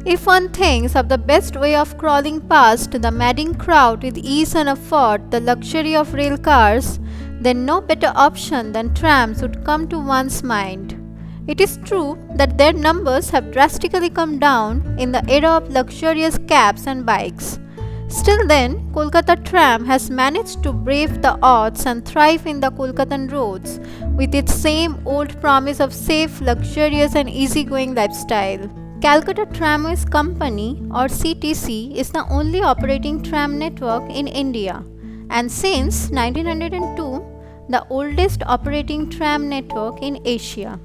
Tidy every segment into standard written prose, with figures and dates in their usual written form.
If one thinks of the best way of crawling past the madding crowd with ease and afford the luxury of rail cars, then no better option than trams would come to one's mind. It is true that their numbers have drastically come down in the era of luxurious cabs and bikes. Still then, Kolkata Tram has managed to brave the odds and thrive in the Kolkatan roads with its same old promise of safe, luxurious and easygoing lifestyle. Calcutta Tramways Company or CTC is the only operating tram network in India and since 1902 the oldest operating tram network in Asia.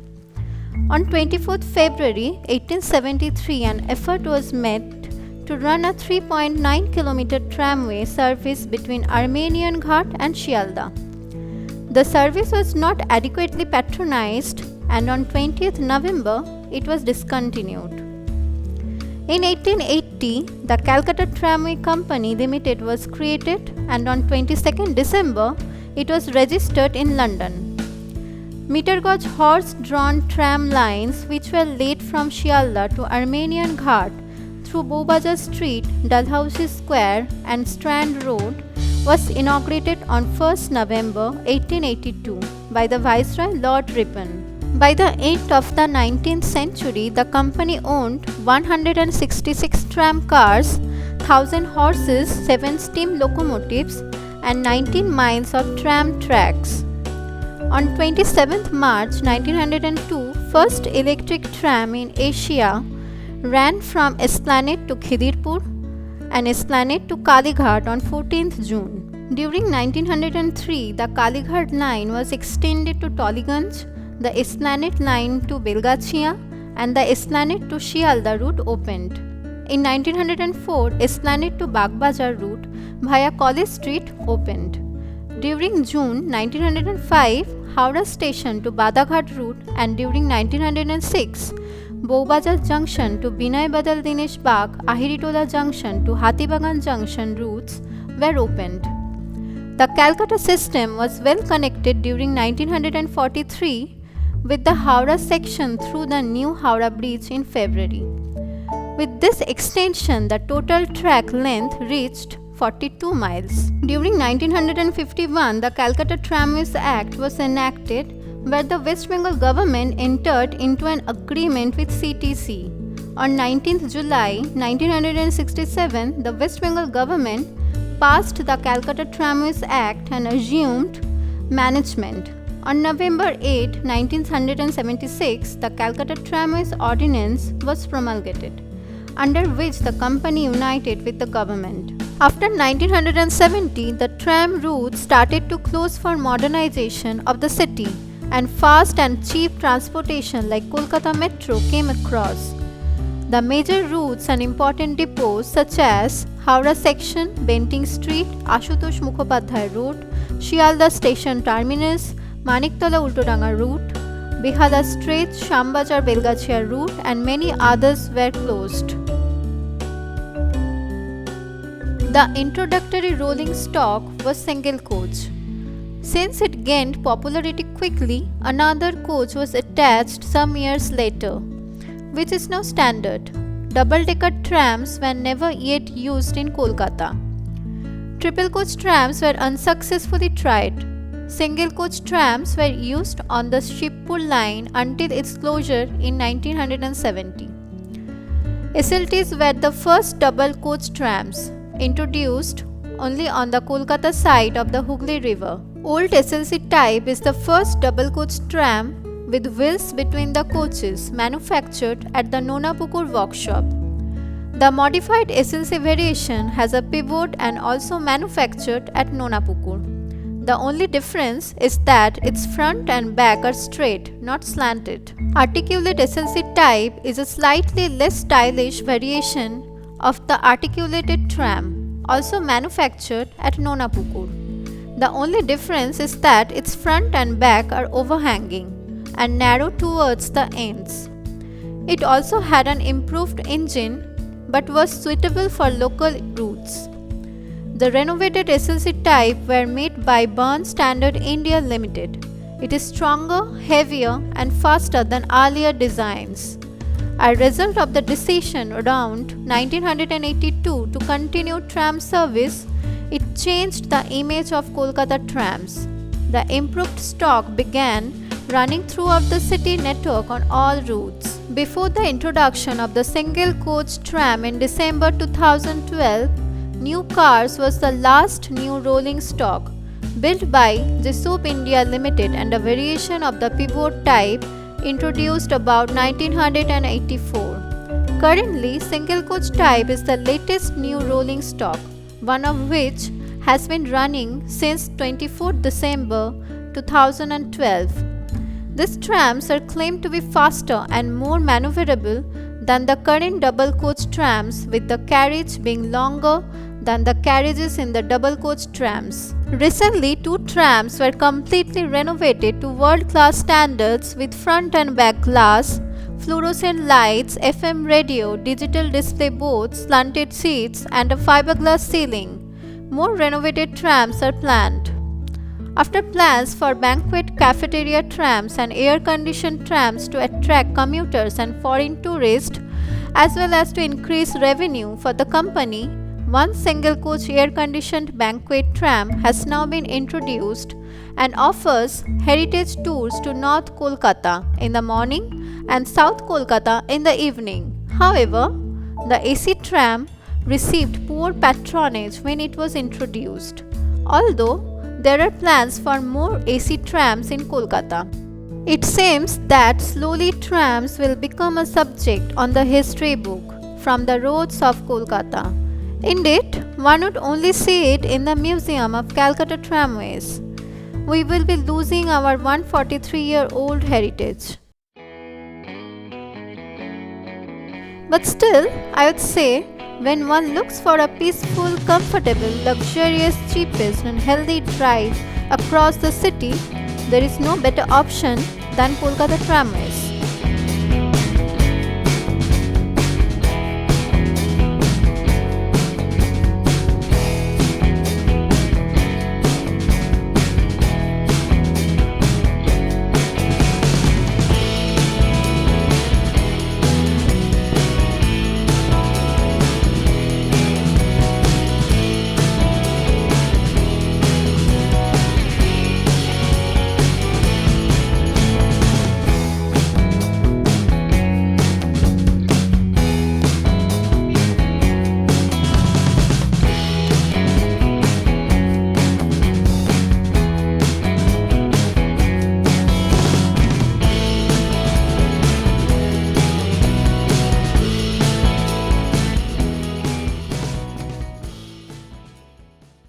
On 24th February 1873 an effort was made to run a 3.9 km tramway service between Armenian Ghat and Sealdah. The service was not adequately patronized and on 20th November it was discontinued. In 1880, the Calcutta Tramway Company Ltd was created and on 22nd December, it was registered in London. Meter-gauge horse-drawn tram lines which were laid from Sealdah to Armenian Ghat through Bowbazar Street, Dalhousie Square and Strand Road was inaugurated on 1st November 1882 by the Viceroy Lord Ripon. By the end of the 19th century, the company owned 166 tram cars, 1000 horses, 7 steam locomotives, and 19 miles of tram tracks. On 27th March 1902, first electric tram in Asia ran from Esplanade to Khidirpur and Esplanade to Kalighat on 14th June. During 1903, the Kalighat line was extended to Toliganj, the Esplanade line to Belgachia and the Esplanade to Sealdah route opened. In 1904, Esplanade to Bowbazar route via College Street opened. During June 1905, Howrah station to Badaghat route and during 1906, Bowbazar junction to Binay Badal Dinesh Bagh, Ahiritola junction to Hatibagan junction routes were opened. The Calcutta system was well connected during 1943 with the Howrah section through the new Howrah Bridge in February. With this extension, the total track length reached 42 miles. During 1951, the Calcutta Tramways Act was enacted where the West Bengal government entered into an agreement with CTC. On 19th July 1967, the West Bengal government passed the Calcutta Tramways Act and assumed management. On November 8, 1976, the Calcutta Tramways Ordinance was promulgated, under which the company united with the government. After 1970, the tram routes started to close for modernization of the city, and fast and cheap transportation like Kolkata Metro came across. The major routes and important depots such as Howrah section, Benting Street, Ashutosh Mukhopadhyay Road, Sealdah Station Terminus, Maniktola Ultodanga route, Behala Strait, Shambazar Belgachia route and many others were closed. The introductory rolling stock was single coach. Since it gained popularity quickly, another coach was attached some years later, which is now standard. Double-decker trams were never yet used in Kolkata. Triple coach trams were unsuccessfully tried. Single coach trams were used on the Shibpur line until its closure in 1970. SLTs were the first double coach trams, introduced only on the Kolkata side of the Hooghly River. Old SLC type is the first double coach tram with wheels between the coaches, manufactured at the Nonapukur workshop. The modified SLC variation has a pivot and also manufactured at Nonapukur. The only difference is that its front and back are straight, not slanted. Articulate SLC type is a slightly less stylish variation of the articulated tram, also manufactured at Nonapukur. The only difference is that its front and back are overhanging and narrow towards the ends. It also had an improved engine but was suitable for local routes. The renovated SLC type were made by Burn Standard India Limited. It is stronger, heavier and faster than earlier designs. A result of the decision around 1982 to continue tram service, it changed the image of Kolkata trams. The improved stock began running throughout the city network on all routes. Before the introduction of the single coach tram in December 2012, new cars was the last new rolling stock, built by Jesup India Limited and a variation of the pivot type introduced about 1984. Currently, single coach type is the latest new rolling stock, one of which has been running since 24 December 2012. These trams are claimed to be faster and more maneuverable than the current double coach trams, with the carriage being longer than the carriages in the double coach trams. Recently, two trams were completely renovated to world-class standards with front and back glass, fluorescent lights, FM radio, digital display boards, slanted seats, and a fiberglass ceiling. More renovated trams are planned. After plans for banquet cafeteria trams and air-conditioned trams to attract commuters and foreign tourists, as well as to increase revenue for the company, one single-coach air-conditioned banquet tram has now been introduced and offers heritage tours to North Kolkata in the morning and South Kolkata in the evening. However, the AC tram received poor patronage when it was introduced, although there are plans for more AC trams in Kolkata. It seems that slowly trams will become a subject on the history book from the roads of Kolkata. Indeed, one would only see it in the Museum of Calcutta Tramways. We will be losing our 143-year-old heritage. But still, I would say, when one looks for a peaceful, comfortable, luxurious, cheapest and healthy drive across the city, there is no better option than Kolkata Tramways.